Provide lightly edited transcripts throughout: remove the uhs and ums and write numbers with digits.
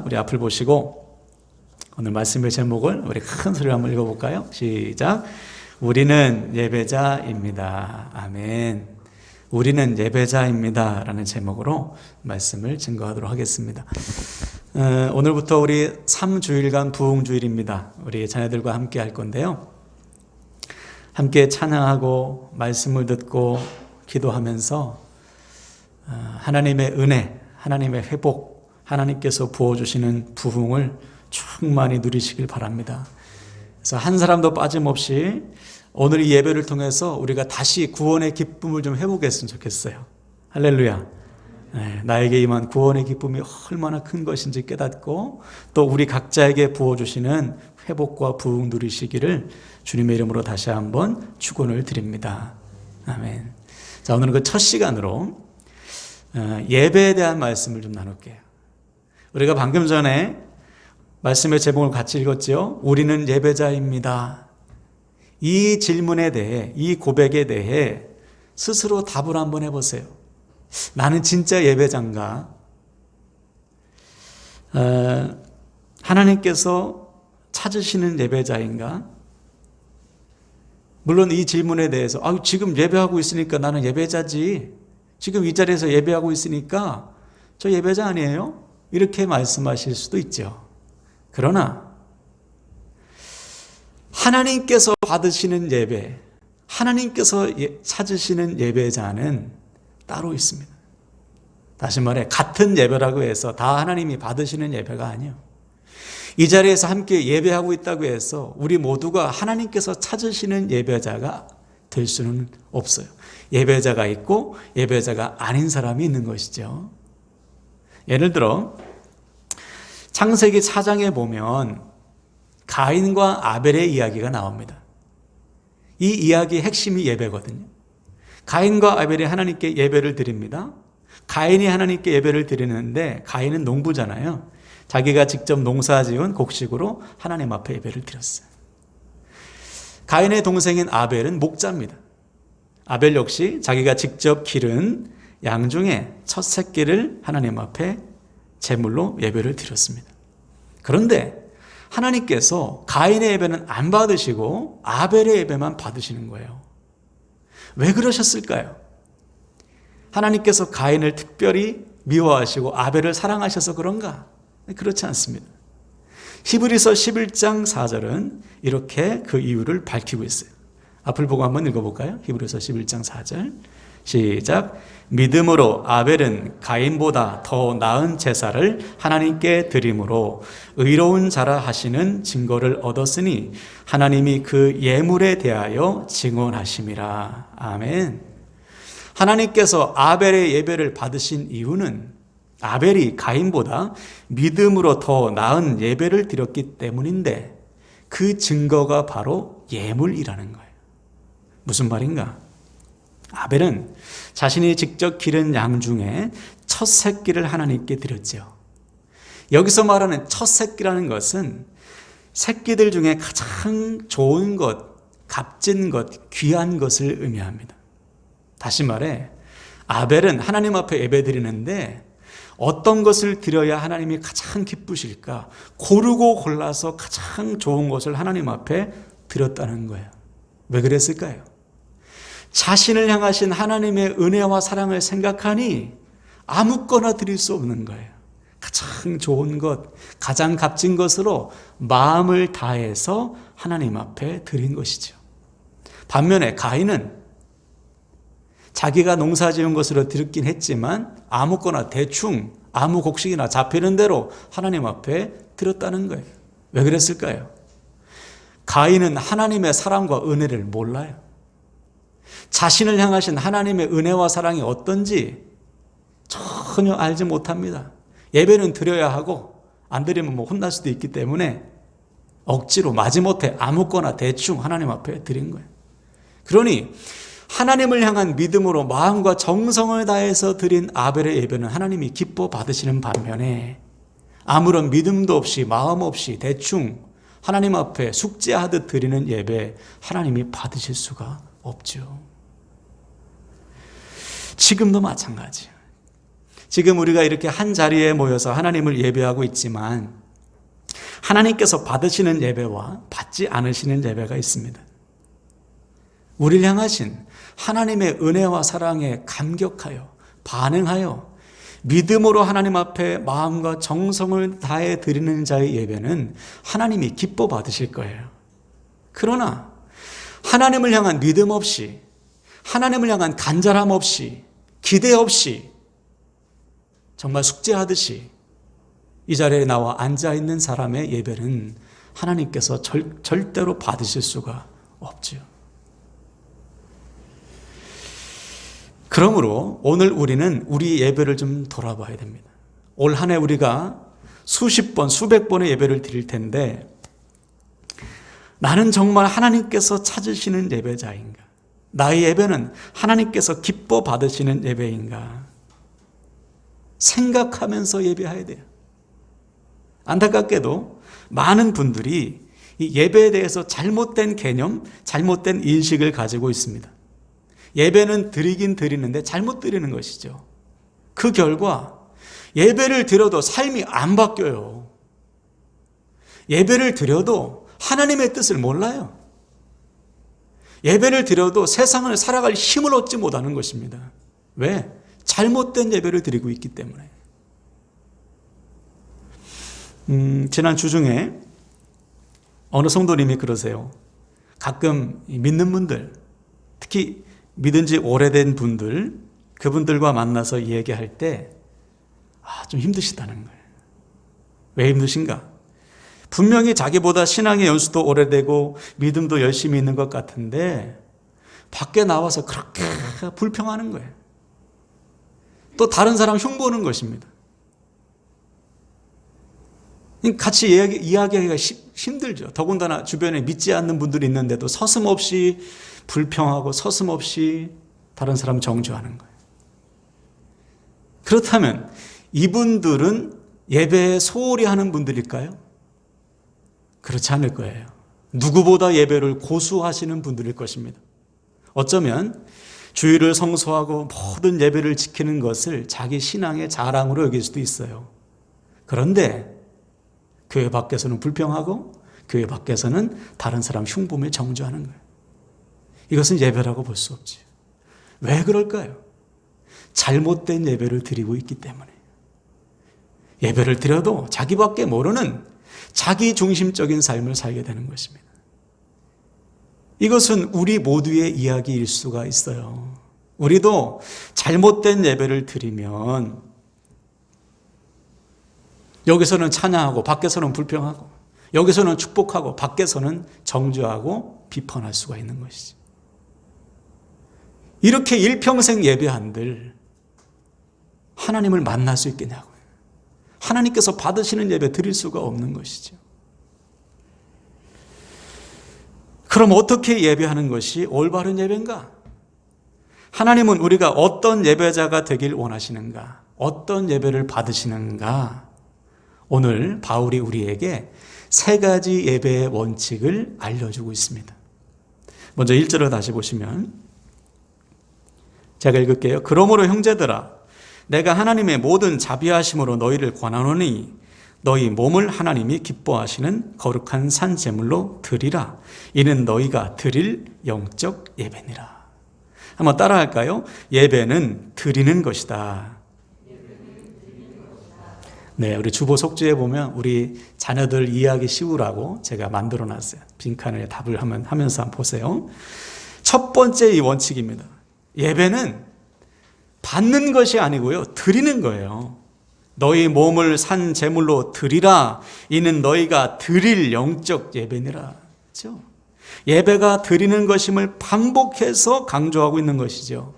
우리 앞을 보시고 오늘 말씀의 제목을 우리 큰 소리로 한번 읽어볼까요? 시작. 우리는 예배자입니다. 아멘. 우리는 예배자입니다 라는 제목으로 말씀을 증거하도록 하겠습니다. 오늘부터 우리 3주일간 부흥주일입니다. 우리 자녀들과 함께 할 건데요, 함께 찬양하고 말씀을 듣고 기도하면서 하나님의 은혜, 하나님의 회복, 하나님께서 부어주시는 부흥을 충만히 누리시길 바랍니다. 그래서 한 사람도 빠짐없이 오늘 이 예배를 통해서 우리가 다시 구원의 기쁨을 좀 해보겠으면 좋겠어요. 할렐루야. 나에게 임한 구원의 기쁨이 얼마나 큰 것인지 깨닫고 또 우리 각자에게 부어주시는 회복과 부흥 누리시기를 주님의 이름으로 다시 한번 축원을 드립니다. 아멘. 자, 오늘은 그 첫 시간으로 예배에 대한 말씀을 좀 나눌게요. 우리가 방금 전에 말씀의 제목을 같이 읽었죠. 우리는 예배자입니다. 이 질문에 대해, 이 고백에 대해 스스로 답을 한번 해보세요. 나는 진짜 예배자인가? 하나님께서 찾으시는 예배자인가? 물론 이 질문에 대해서 지금 예배하고 있으니까 나는 예배자지, 지금 이 자리에서 예배하고 있으니까 저 예배자 아니에요? 이렇게 말씀하실 수도 있죠. 그러나 하나님께서 받으시는 예배, 하나님께서 찾으시는 예배자는 따로 있습니다. 다시 말해 같은 예배라고 해서 다 하나님이 받으시는 예배가 아니에요. 이 자리에서 함께 예배하고 있다고 해서 우리 모두가 하나님께서 찾으시는 예배자가 될 수는 없어요. 예배자가 있고 예배자가 아닌 사람이 있는 것이죠. 예를 들어 창세기 4장에 보면 가인과 아벨의 이야기가 나옵니다. 이 이야기의 핵심이 예배거든요. 가인과 아벨이 하나님께 예배를 드립니다. 가인이 하나님께 예배를 드리는데 가인은 농부잖아요. 자기가 직접 농사지은 곡식으로 하나님 앞에 예배를 드렸어요. 가인의 동생인 아벨은 목자입니다. 아벨 역시 자기가 직접 기른 양 중에 첫 새끼를 하나님 앞에 제물로 예배를 드렸습니다. 그런데 하나님께서 가인의 예배는 안 받으시고 아벨의 예배만 받으시는 거예요. 왜 그러셨을까요? 하나님께서 가인을 특별히 미워하시고 아벨을 사랑하셔서 그런가? 그렇지 않습니다. 히브리서 11장 4절은 이렇게 그 이유를 밝히고 있어요. 앞을 보고 한번 읽어볼까요? 히브리서 11장 4절 시작. 믿음으로 아벨은 가인보다 더 나은 제사를 하나님께 드림으로 의로운 자라 하시는 증거를 얻었으니 하나님이 그 예물에 대하여 증언하심이라. 아멘. 하나님께서 아벨의 예배를 받으신 이유는 아벨이 가인보다 믿음으로 더 나은 예배를 드렸기 때문인데 그 증거가 바로 예물이라는 거예요. 무슨 말인가? 아벨은 자신이 직접 기른 양 중에 첫 새끼를 하나님께 드렸죠. 여기서 말하는 첫 새끼라는 것은 새끼들 중에 가장 좋은 것, 값진 것, 귀한 것을 의미합니다. 다시 말해 아벨은 하나님 앞에 예배 드리는데 어떤 것을 드려야 하나님이 가장 기쁘실까? 고르고 골라서 가장 좋은 것을 하나님 앞에 드렸다는 거예요. 왜 그랬을까요? 자신을 향하신 하나님의 은혜와 사랑을 생각하니 아무거나 드릴 수 없는 거예요. 가장 좋은 것, 가장 값진 것으로 마음을 다해서 하나님 앞에 드린 것이죠. 반면에 가인은 자기가 농사 지은 것으로 드렸긴 했지만 아무거나 대충 아무 곡식이나 잡히는 대로 하나님 앞에 드렸다는 거예요. 왜 그랬을까요? 가인은 하나님의 사랑과 은혜를 몰라요. 자신을 향하신 하나님의 은혜와 사랑이 어떤지 전혀 알지 못합니다. 예배는 드려야 하고 안 드리면 혼날 수도 있기 때문에 억지로 마지못해 아무거나 대충 하나님 앞에 드린 거예요. 그러니 하나님을 향한 믿음으로 마음과 정성을 다해서 드린 아벨의 예배는 하나님이 기뻐 받으시는 반면에 아무런 믿음도 없이 마음 없이 대충 하나님 앞에 숙제하듯 드리는 예배 하나님이 받으실 수가 없죠. 지금도 마찬가지예요. 지금 우리가 이렇게 한 자리에 모여서 하나님을 예배하고 있지만 하나님께서 받으시는 예배와 받지 않으시는 예배가 있습니다. 우리를 향하신 하나님의 은혜와 사랑에 감격하여 반응하여 믿음으로 하나님 앞에 마음과 정성을 다해 드리는 자의 예배는 하나님이 기뻐 받으실 거예요. 그러나 하나님을 향한 믿음 없이, 하나님을 향한 간절함 없이, 기대 없이 정말 숙제하듯이 이 자리에 나와 앉아있는 사람의 예배는 하나님께서 절대로 받으실 수가 없지요. 그러므로 오늘 우리는 우리 예배를 좀 돌아봐야 됩니다. 올 한 해 우리가 수십 번, 수백 번의 예배를 드릴 텐데 나는 정말 하나님께서 찾으시는 예배자인가? 나의 예배는 하나님께서 기뻐 받으시는 예배인가? 생각하면서 예배해야 돼요. 안타깝게도 많은 분들이 이 예배에 대해서 잘못된 개념, 잘못된 인식을 가지고 있습니다. 예배는 드리긴 드리는데 잘못 드리는 것이죠. 그 결과 예배를 드려도 삶이 안 바뀌어요. 예배를 드려도 하나님의 뜻을 몰라요. 예배를 드려도 세상을 살아갈 힘을 얻지 못하는 것입니다. 왜? 잘못된 예배를 드리고 있기 때문에. 지난 주중에 어느 성도님이 그러세요. 가끔 믿는 분들, 특히 믿은 지 오래된 분들, 그분들과 만나서 얘기할 때 좀 힘드시다는 거예요. 왜 힘드신가? 분명히 자기보다 신앙의 연수도 오래되고 믿음도 열심히 있는 것 같은데 밖에 나와서 그렇게 불평하는 거예요. 또 다른 사람 흉보는 것입니다. 같이 이야기하기가 힘들죠. 더군다나 주변에 믿지 않는 분들이 있는데도 서슴없이 불평하고 서슴없이 다른 사람 정죄하는 거예요. 그렇다면 이분들은 예배에 소홀히 하는 분들일까요? 그렇지 않을 거예요. 누구보다 예배를 고수하시는 분들일 것입니다. 어쩌면 주일을 성수하고 모든 예배를 지키는 것을 자기 신앙의 자랑으로 여길 수도 있어요. 그런데 교회 밖에서는 불평하고 교회 밖에서는 다른 사람 흉보며 정죄하는 거예요. 이것은 예배라고 볼 수 없지요. 왜 그럴까요? 잘못된 예배를 드리고 있기 때문에. 예배를 드려도 자기밖에 모르는 자기 중심적인 삶을 살게 되는 것입니다. 이것은 우리 모두의 이야기일 수가 있어요. 우리도 잘못된 예배를 드리면 여기서는 찬양하고 밖에서는 불평하고 여기서는 축복하고 밖에서는 정죄하고 비판할 수가 있는 것이죠. 이렇게 일평생 예배한들 하나님을 만날 수 있겠냐고요. 하나님께서 받으시는 예배 드릴 수가 없는 것이죠. 그럼 어떻게 예배하는 것이 올바른 예배인가? 하나님은 우리가 어떤 예배자가 되길 원하시는가? 어떤 예배를 받으시는가? 오늘 바울이 우리에게 세 가지 예배의 원칙을 알려주고 있습니다. 먼저 1절을 다시 보시면 제가 읽을게요. 그러므로 형제들아 내가 하나님의 모든 자비하심으로 너희를 권하노니 너희 몸을 하나님이 기뻐하시는 거룩한 산 제물로 드리라. 이는 너희가 드릴 영적 예배니라. 한번 따라할까요? 예배는 드리는 것이다. 네, 우리 주보 속주에 보면 우리 자녀들 이해하기 쉬우라고 제가 만들어놨어요. 빈칸에 답을 하면서 한번 보세요. 첫 번째 이 원칙입니다. 예배는 받는 것이 아니고요, 드리는 거예요. 너희 몸을 산 제물로 드리라. 이는 너희가 드릴 영적 예배니라. 그렇죠? 예배가 드리는 것임을 반복해서 강조하고 있는 것이죠.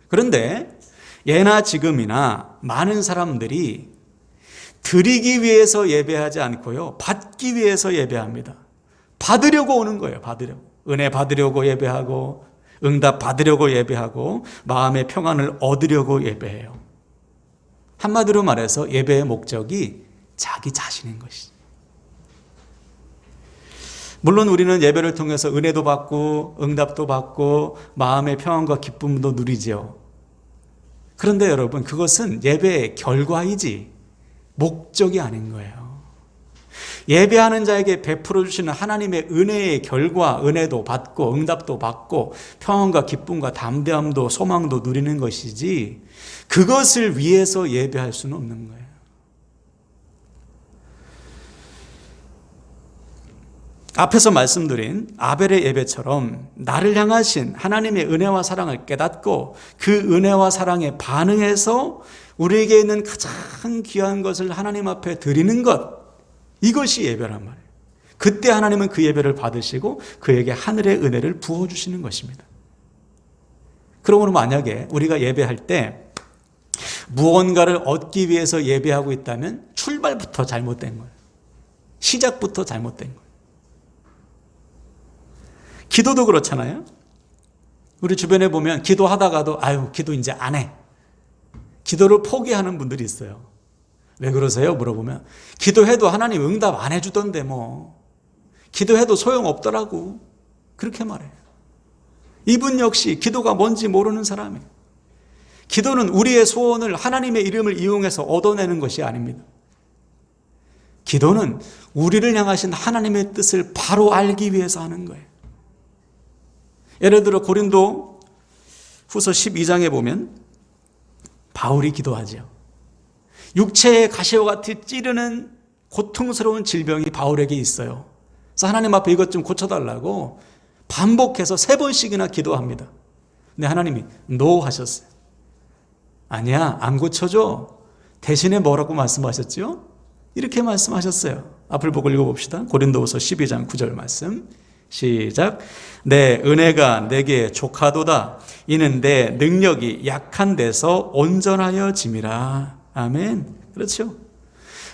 그런데 예나 지금이나 많은 사람들이 드리기 위해서 예배하지 않고요, 받기 위해서 예배합니다. 받으려고 오는 거예요. 받으려고. 은혜 받으려고 예배하고 응답 받으려고 예배하고 마음의 평안을 얻으려고 예배해요. 한마디로 말해서 예배의 목적이 자기 자신인 것이죠. 물론 우리는 예배를 통해서 은혜도 받고 응답도 받고 마음의 평안과 기쁨도 누리죠. 그런데 여러분, 그것은 예배의 결과이지 목적이 아닌 거예요. 예배하는 자에게 베풀어 주시는 하나님의 은혜의 결과, 은혜도 받고 응답도 받고 평안과 기쁨과 담대함도 소망도 누리는 것이지, 그것을 위해서 예배할 수는 없는 거예요. 앞에서 말씀드린 아벨의 예배처럼 나를 향하신 하나님의 은혜와 사랑을 깨닫고 그 은혜와 사랑에 반응해서 우리에게 있는 가장 귀한 것을 하나님 앞에 드리는 것, 이것이 예배란 말이에요. 그때 하나님은 그 예배를 받으시고 그에게 하늘의 은혜를 부어주시는 것입니다. 그러므로 만약에 우리가 예배할 때 무언가를 얻기 위해서 예배하고 있다면 출발부터 잘못된 거예요. 시작부터 잘못된 거예요. 기도도 그렇잖아요. 우리 주변에 보면 기도하다가도 기도 이제 안 해. 기도를 포기하는 분들이 있어요. 왜 그러세요? 물어보면 기도해도 하나님 응답 안 해주던데 뭐. 기도해도 소용없더라고. 그렇게 말해요. 이분 역시 기도가 뭔지 모르는 사람이에요. 기도는 우리의 소원을 하나님의 이름을 이용해서 얻어내는 것이 아닙니다. 기도는 우리를 향하신 하나님의 뜻을 바로 알기 위해서 하는 거예요. 예를 들어 고린도 후서 12장에 보면 바울이 기도하죠. 육체의 가시와 같이 찌르는 고통스러운 질병이 바울에게 있어요. 그래서 하나님 앞에 이것 좀 고쳐달라고 반복해서 3번씩이나 기도합니다. 근데 하나님이 노 하셨어요. 아니야, 안 고쳐줘. 대신에 뭐라고 말씀하셨죠? 이렇게 말씀하셨어요. 앞을 보고 읽어봅시다. 고린도후서 12장 9절 말씀. 시작. 내 은혜가 내게 족하도다. 이는 내 능력이 약한 데서 온전하여 짐이라. 아멘. 그렇죠.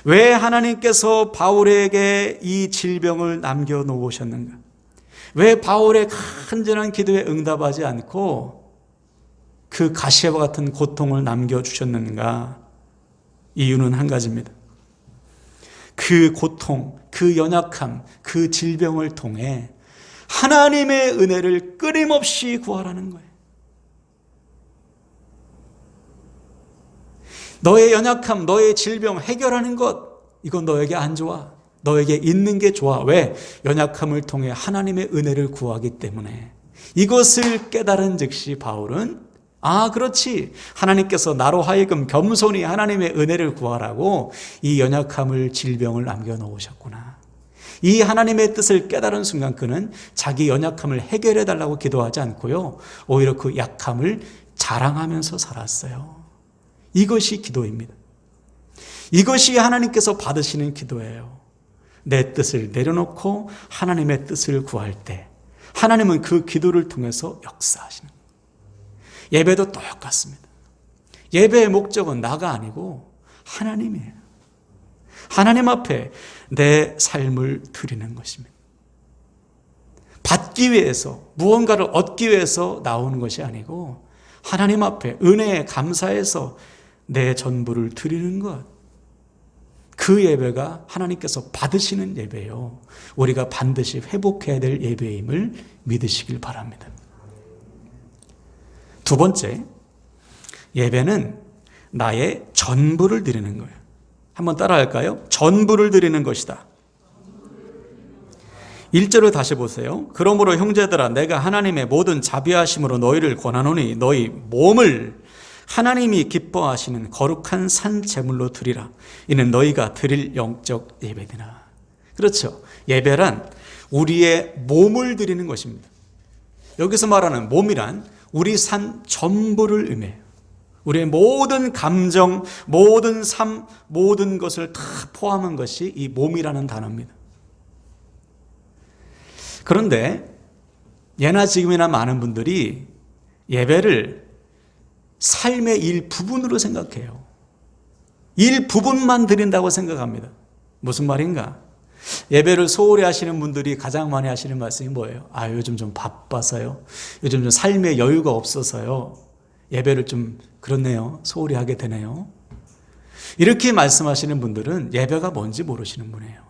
왜 하나님께서 바울에게 이 질병을 남겨놓으셨는가? 왜 바울의 간절한 기도에 응답하지 않고 그 가시와 같은 고통을 남겨주셨는가? 이유는 한 가지입니다. 그 고통, 그 연약함, 그 질병을 통해 하나님의 은혜를 끊임없이 구하라는 거예요. 너의 연약함, 너의 질병 해결하는 것, 이건 너에게 안 좋아. 너에게 있는 게 좋아. 왜? 연약함을 통해 하나님의 은혜를 구하기 때문에. 이것을 깨달은 즉시 바울은 그렇지. 하나님께서 나로 하여금 겸손히 하나님의 은혜를 구하라고 이 연약함을, 질병을 남겨놓으셨구나. 이 하나님의 뜻을 깨달은 순간 그는 자기 연약함을 해결해 달라고 기도하지 않고요, 오히려 그 약함을 자랑하면서 살았어요. 이것이 기도입니다. 이것이 하나님께서 받으시는 기도예요. 내 뜻을 내려놓고 하나님의 뜻을 구할 때 하나님은 그 기도를 통해서 역사하시는 거예요. 예배도 똑같습니다. 예배의 목적은 나가 아니고 하나님이에요. 하나님 앞에 내 삶을 드리는 것입니다. 받기 위해서, 무언가를 얻기 위해서 나오는 것이 아니고 하나님 앞에 은혜에 감사해서 내 전부를 드리는 것. 그 예배가 하나님께서 받으시는 예배요, 우리가 반드시 회복해야 될 예배임을 믿으시길 바랍니다. 두 번째, 예배는 나의 전부를 드리는 거예요. 한번 따라할까요? 전부를 드리는 것이다. 1절을 다시 보세요. 그러므로 형제들아, 내가 하나님의 모든 자비하심으로 너희를 권하노니 너희 몸을 하나님이 기뻐하시는 거룩한 산 제물로 드리라. 이는 너희가 드릴 영적 예배니라. 그렇죠. 예배란 우리의 몸을 드리는 것입니다. 여기서 말하는 몸이란 우리 삶 전부를 의미해요. 우리의 모든 감정, 모든 삶, 모든 것을 다 포함한 것이 이 몸이라는 단어입니다. 그런데 예나 지금이나 많은 분들이 예배를 삶의 일부분으로 생각해요. 일부분만 드린다고 생각합니다. 무슨 말인가? 예배를 소홀히 하시는 분들이 가장 많이 하시는 말씀이 뭐예요? 요즘 좀 바빠서요. 요즘 좀 삶의 여유가 없어서요. 예배를 좀 그렇네요. 소홀히 하게 되네요. 이렇게 말씀하시는 분들은 예배가 뭔지 모르시는 분이에요.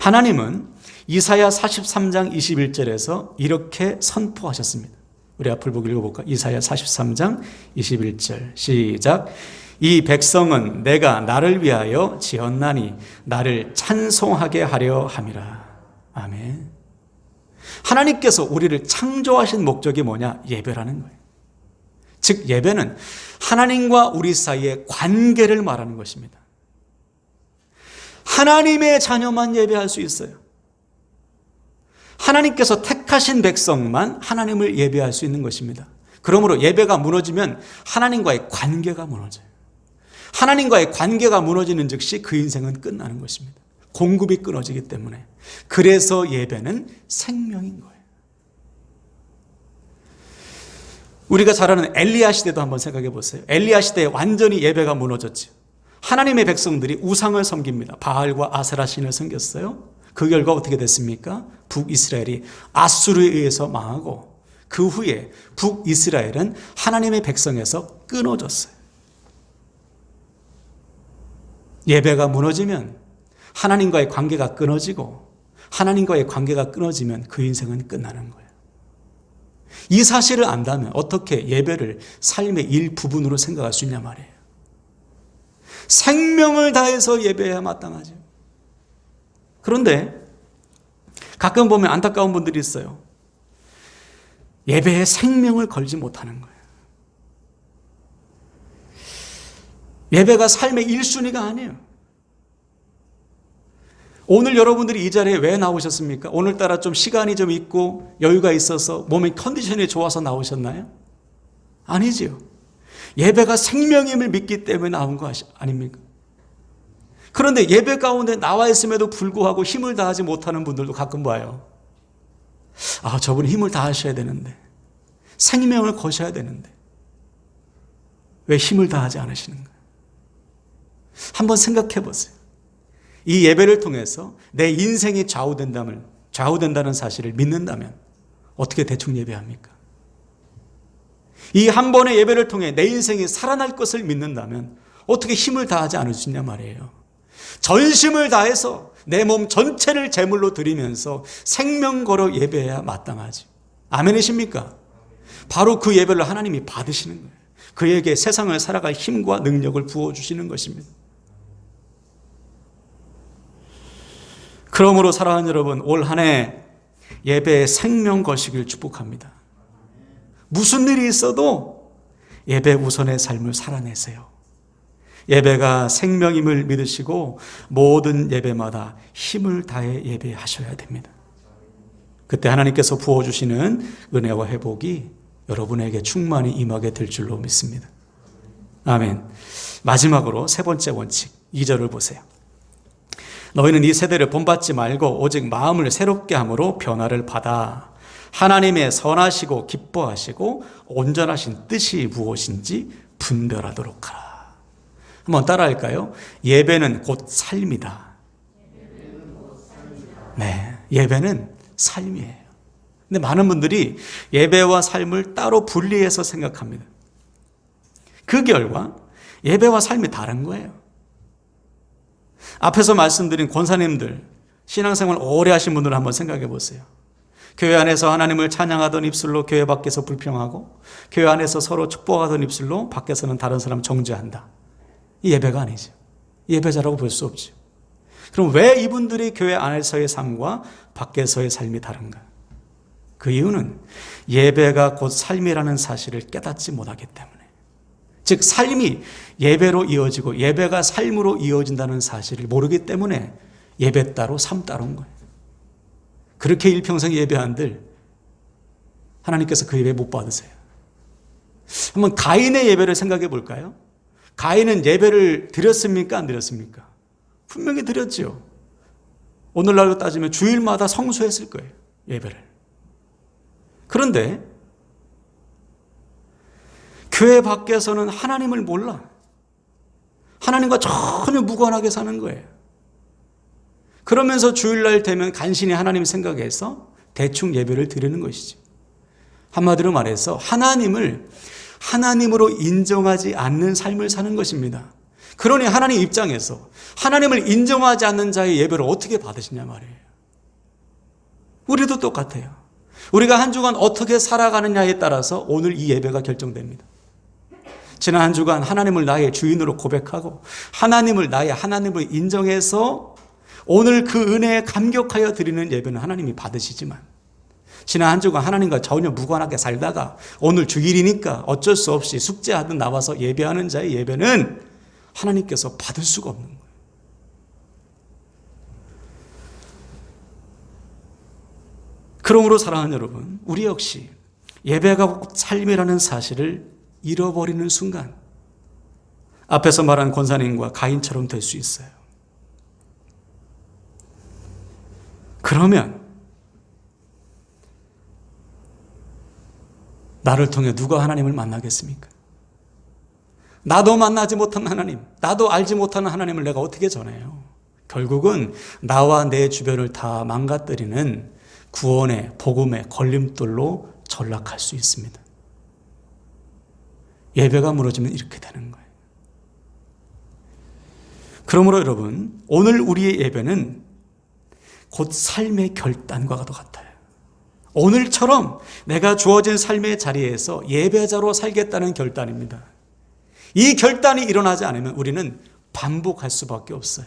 하나님은 이사야 43장 21절에서 이렇게 선포하셨습니다. 우리 앞을 보고 읽어볼까? 이사야 43장 21절 시작. 이 백성은 내가 나를 위하여 지었나니 나를 찬송하게 하려 함이라. 아멘. 하나님께서 우리를 창조하신 목적이 뭐냐? 예배라는 거예요. 즉 예배는 하나님과 우리 사이의 관계를 말하는 것입니다. 하나님의 자녀만 예배할 수 있어요. 하나님께서 택하신 백성만 하나님을 예배할 수 있는 것입니다. 그러므로 예배가 무너지면 하나님과의 관계가 무너져요. 하나님과의 관계가 무너지는 즉시 그 인생은 끝나는 것입니다. 공급이 끊어지기 때문에. 그래서 예배는 생명인 거예요. 우리가 잘 아는 엘리야 시대도 한번 생각해 보세요. 엘리야 시대에 완전히 예배가 무너졌죠. 하나님의 백성들이 우상을 섬깁니다. 바알과 아세라 신을 섬겼어요. 그 결과 어떻게 됐습니까? 북이스라엘이 아수르에 의해서 망하고 그 후에 북이스라엘은 하나님의 백성에서 끊어졌어요. 예배가 무너지면 하나님과의 관계가 끊어지고 하나님과의 관계가 끊어지면 그 인생은 끝나는 거예요. 이 사실을 안다면 어떻게 예배를 삶의 일부분으로 생각할 수 있냐 말이에요. 생명을 다해서 예배해야 마땅하죠. 그런데 가끔 보면 안타까운 분들이 있어요. 예배에 생명을 걸지 못하는 거예요. 예배가 삶의 1순위가 아니에요. 오늘 여러분들이 이 자리에 왜 나오셨습니까? 오늘따라 좀 시간이 좀 있고 여유가 있어서 몸의 컨디션이 좋아서 나오셨나요? 아니지요. 예배가 생명임을 믿기 때문에 나온 거 아닙니까? 그런데 예배 가운데 나와 있음에도 불구하고 힘을 다하지 못하는 분들도 가끔 봐요. 아, 저분이 힘을 다하셔야 되는데, 생명을 거셔야 되는데 왜 힘을 다하지 않으시는가? 한번 생각해 보세요. 이 예배를 통해서 내 인생이 좌우된다는 사실을 믿는다면 어떻게 대충 예배합니까? 이 한 번의 예배를 통해 내 인생이 살아날 것을 믿는다면 어떻게 힘을 다하지 않을 수 있냐 말이에요. 전심을 다해서 내 몸 전체를 제물로 드리면서 생명 걸어 예배해야 마땅하지. 아멘이십니까? 바로 그 예배를 하나님이 받으시는 거예요. 그에게 세상을 살아갈 힘과 능력을 부어주시는 것입니다. 그러므로 사랑하는 여러분, 올 한 해 예배의 생명 거시길 축복합니다. 무슨 일이 있어도 예배 우선의 삶을 살아내세요. 예배가 생명임을 믿으시고 모든 예배마다 힘을 다해 예배하셔야 됩니다. 그때 하나님께서 부어주시는 은혜와 회복이 여러분에게 충만히 임하게 될 줄로 믿습니다. 아멘. 마지막으로 세 번째 원칙 2절을 보세요. 너희는 이 세대를 본받지 말고 오직 마음을 새롭게 함으로 변화를 받아 하나님의 선하시고 기뻐하시고 온전하신 뜻이 무엇인지 분별하도록 하라. 한번 따라할까요? 예배는 곧 삶이다. 네, 예배는 삶이에요. 근데 많은 분들이 예배와 삶을 따로 분리해서 생각합니다. 그 결과 예배와 삶이 다른 거예요. 앞에서 말씀드린 권사님들, 신앙생활 오래 하신 분들을 한번 생각해 보세요. 교회 안에서 하나님을 찬양하던 입술로 교회 밖에서 불평하고 교회 안에서 서로 축복하던 입술로 밖에서는 다른 사람 정죄한다. 이 예배가 아니죠. 예배자라고 볼 수 없죠. 그럼 왜 이분들이 교회 안에서의 삶과 밖에서의 삶이 다른가? 그 이유는 예배가 곧 삶이라는 사실을 깨닫지 못하기 때문에, 즉 삶이 예배로 이어지고 예배가 삶으로 이어진다는 사실을 모르기 때문에 예배 따로 삶 따로인 거예요. 그렇게 일평생 예배한들 하나님께서 그 예배 못 받으세요. 한번 가인의 예배를 생각해 볼까요? 가인은 예배를 드렸습니까? 안 드렸습니까? 분명히 드렸죠. 오늘날로 따지면 주일마다 성수했을 거예요. 예배를. 그런데 교회 밖에서는 하나님을 몰라. 하나님과 전혀 무관하게 사는 거예요. 그러면서 주일날 되면 간신히 하나님 생각해서 대충 예배를 드리는 것이죠. 한마디로 말해서 하나님으로 인정하지 않는 삶을 사는 것입니다. 그러니 하나님 입장에서 하나님을 인정하지 않는 자의 예배를 어떻게 받으시냐 말이에요. 우리도 똑같아요. 우리가 한 주간 어떻게 살아가느냐에 따라서 오늘 이 예배가 결정됩니다. 지난 한 주간 하나님을 나의 주인으로 고백하고 하나님을 나의 하나님으로 인정해서 오늘 그 은혜에 감격하여 드리는 예배는 하나님이 받으시지만, 지난 한 주간 하나님과 전혀 무관하게 살다가 오늘 주일이니까 어쩔 수 없이 숙제하듯 나와서 예배하는 자의 예배는 하나님께서 받을 수가 없는 거예요. 그러므로 사랑하는 여러분, 우리 역시 예배가 삶이라는 사실을 잃어버리는 순간 앞에서 말한 권사님과 가인처럼 될 수 있어요. 그러면 나를 통해 누가 하나님을 만나겠습니까? 나도 만나지 못한 하나님, 나도 알지 못하는 하나님을 내가 어떻게 전해요? 결국은 나와 내 주변을 다 망가뜨리는 구원의 복음의 걸림돌로 전락할 수 있습니다. 예배가 무너지면 이렇게 되는 거예요. 그러므로 여러분, 오늘 우리의 예배는 곧 삶의 결단과 같아요. 오늘처럼 내가 주어진 삶의 자리에서 예배자로 살겠다는 결단입니다. 이 결단이 일어나지 않으면 우리는 반복할 수밖에 없어요.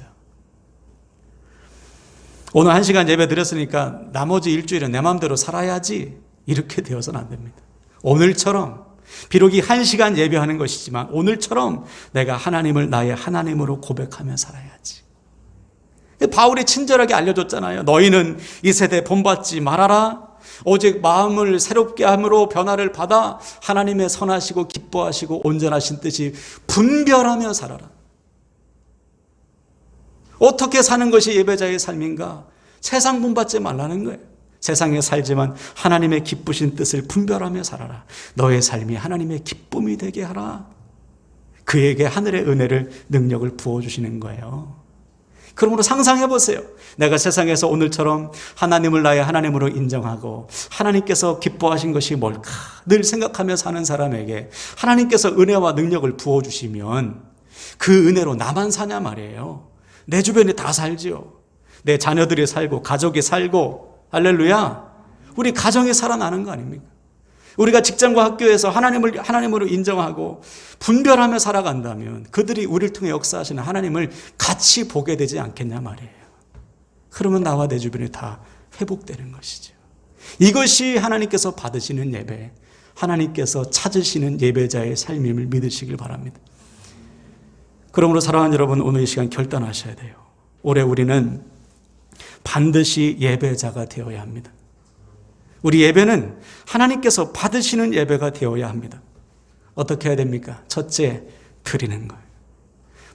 오늘 1시간 예배 드렸으니까 나머지 일주일은 내 마음대로 살아야지, 이렇게 되어서는 안 됩니다. 오늘처럼, 비록 이 1시간 예배하는 것이지만 오늘처럼 내가 하나님을 나의 하나님으로 고백하며 살아야지. 바울이 친절하게 알려줬잖아요. 너희는 이 세대 본받지 말아라. 오직 마음을 새롭게 함으로 변화를 받아 하나님의 선하시고 기뻐하시고 온전하신 뜻이 분별하며 살아라. 어떻게 사는 것이 예배자의 삶인가? 세상 본받지 말라는 거예요. 세상에 살지만 하나님의 기쁘신 뜻을 분별하며 살아라. 너의 삶이 하나님의 기쁨이 되게 하라. 그에게 하늘의 은혜를, 능력을 부어주시는 거예요. 그러므로 상상해 보세요. 내가 세상에서 오늘처럼 하나님을 나의 하나님으로 인정하고 하나님께서 기뻐하신 것이 뭘까 늘 생각하며 사는 사람에게 하나님께서 은혜와 능력을 부어주시면 그 은혜로 나만 사냐 말이에요. 내 주변에 다 살지요. 내 자녀들이 살고 가족이 살고, 할렐루야, 우리 가정이 살아나는 거 아닙니까? 우리가 직장과 학교에서 하나님으로 인정하고 분별하며 살아간다면 그들이 우리를 통해 역사하시는 하나님을 같이 보게 되지 않겠냐 말이에요. 그러면 나와 내 주변이 다 회복되는 것이죠. 이것이 하나님께서 받으시는 예배, 하나님께서 찾으시는 예배자의 삶임을 믿으시길 바랍니다. 그러므로 사랑하는 여러분, 오늘 이 시간 결단하셔야 돼요. 올해 우리는 반드시 예배자가 되어야 합니다. 우리 예배는 하나님께서 받으시는 예배가 되어야 합니다. 어떻게 해야 됩니까? 첫째, 드리는 거예요.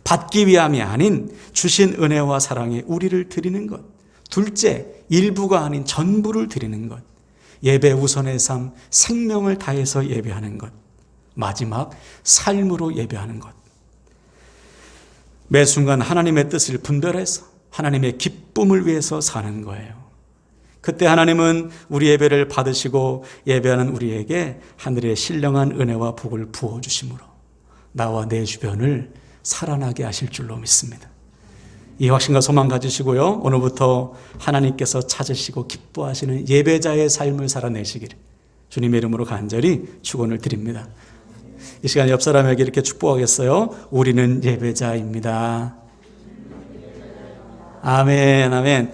받기 위함이 아닌 주신 은혜와 사랑에 우리를 드리는 것. 둘째, 일부가 아닌 전부를 드리는 것. 예배 우선의 삶, 생명을 다해서 예배하는 것. 마지막, 삶으로 예배하는 것. 매 순간 하나님의 뜻을 분별해서 하나님의 기쁨을 위해서 사는 거예요. 그때 하나님은 우리 예배를 받으시고 예배하는 우리에게 하늘의 신령한 은혜와 복을 부어주심으로 나와 내 주변을 살아나게 하실 줄로 믿습니다. 이 확신과 소망 가지시고요, 오늘부터 하나님께서 찾으시고 기뻐하시는 예배자의 삶을 살아내시기를 주님의 이름으로 간절히 축원을 드립니다. 이 시간 옆 사람에게 이렇게 축복하겠어요. 우리는 예배자입니다. 아멘, 아멘.